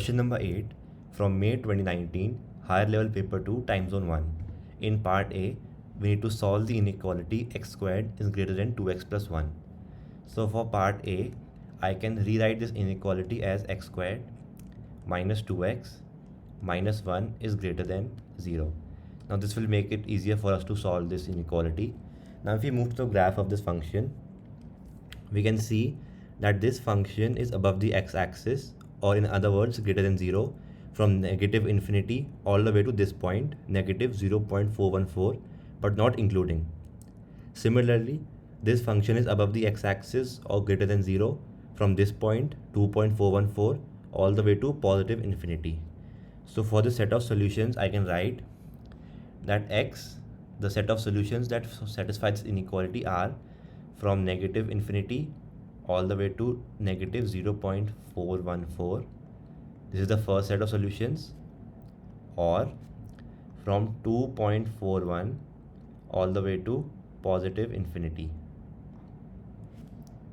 Question number 8 from May 2019, higher level paper 2, time zone 1. In part A, we need to solve the inequality x squared is greater than 2x plus 1. So for part A, I can rewrite this inequality as x squared minus 2x minus 1 is greater than 0. Now this will make it easier for us to solve this inequality. Now if we move to the graph of this function, we can see that this function is above the x-axis, or in other words greater than 0, from negative infinity all the way to this point, negative 0.414, but not including. Similarly, this function is above the x-axis or greater than 0 from this point 2.414 all the way to positive infinity. So for this set of solutions, I can write that x, the set of solutions that satisfy this inequality are from negative infinity all the way to negative 0.414. This is the first set of solutions. Or from 2.41 all the way to positive infinity.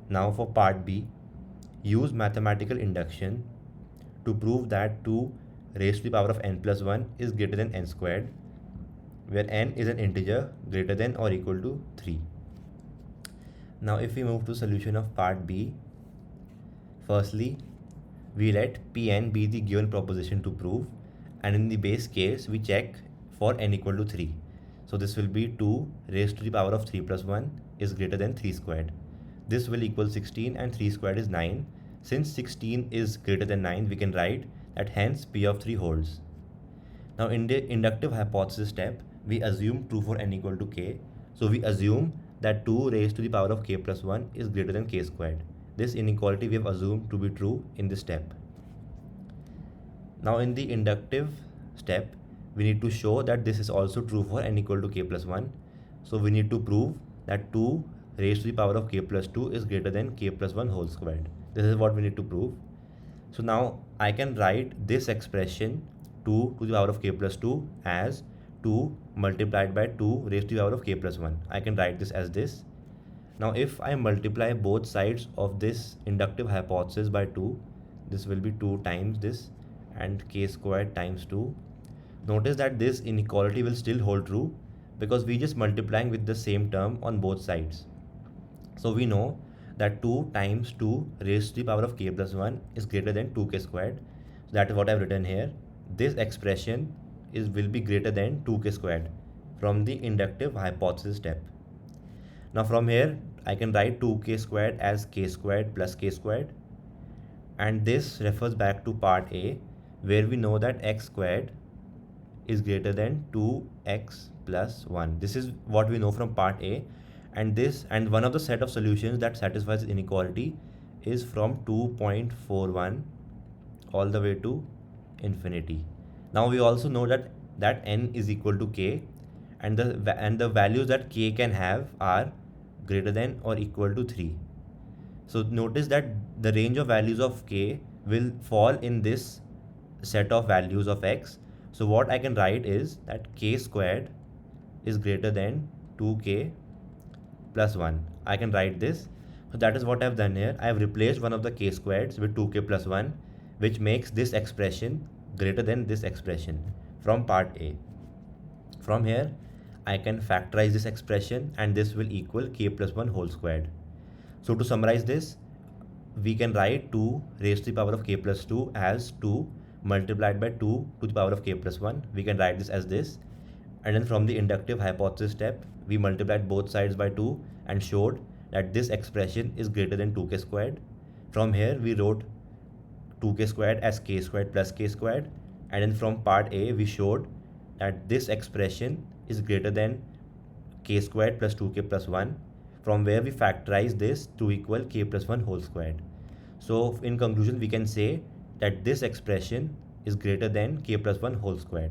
Now for part B, use mathematical induction to prove that 2 raised to the power of n plus 1 is greater than n squared, where n is an integer greater than or equal to 3. Now if we move to solution of part B, firstly we let Pn be the given proposition to prove, and in the base case we check for n equal to 3. So this will be 2 raised to the power of 3 plus 1 is greater than 3 squared. This will equal 16 and 3 squared is 9. Since 16 is greater than 9, we can write that hence P of 3 holds. Now in the inductive hypothesis step, we assume true for n equal to k. So we assume that 2 raised to the power of k plus 1 is greater than k squared. This inequality we have assumed to be true in this step. Now in the inductive step, we need to show that this is also true for n equal to k plus 1. So we need to prove that 2 raised to the power of k plus 2 is greater than k plus 1 whole squared. This is what we need to prove. So now I can write this expression 2 to the power of k plus 2 as 2 multiplied by 2 raised to the power of k plus 1. I can write this as this. Now if I multiply both sides of this inductive hypothesis by 2, this will be 2 times this and k squared times 2. Notice that this inequality will still hold true because we just multiplying with the same term on both sides. So we know that 2 times 2 raised to the power of k plus 1 is greater than 2k squared. So that is what I have written here. This expression will be greater than 2k squared from the inductive hypothesis step. Now from here I can write 2k squared as k squared plus k squared, and this refers back to part A where we know that x squared is greater than 2x plus 1. This is what we know from part A, and one of the set of solutions that satisfies inequality is from 2.41 all the way to infinity. Now we also know that n is equal to k, and the values that k can have are greater than or equal to 3. So notice that the range of values of k will fall in this set of values of x. So what I can write is that k squared is greater than 2k plus 1. I can write this. So that is what I have done here. I have replaced one of the k squareds with 2k plus 1, which makes this expression greater than this expression from part A. From here, I can factorize this expression and this will equal k plus 1 whole squared. So to summarize this, we can write 2 raised to the power of k plus 2 as 2 multiplied by 2 to the power of k plus 1. We can write this as this. And then from the inductive hypothesis step, we multiplied both sides by 2 and showed that this expression is greater than 2k squared. From here, we wrote 2k squared as k squared plus k squared, and then from part A we showed that this expression is greater than k squared plus 2k plus 1, from where we factorize this to equal k plus 1 whole squared. So in conclusion, we can say that this expression is greater than k plus 1 whole squared.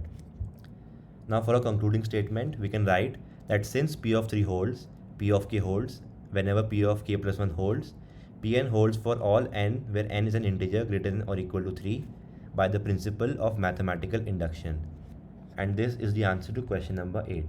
Now for a concluding statement, we can write that since P of 3 holds, P of k holds whenever P of k plus 1 holds, Pn holds for all n where n is an integer greater than or equal to 3 by the principle of mathematical induction. And this is the answer to question number 8.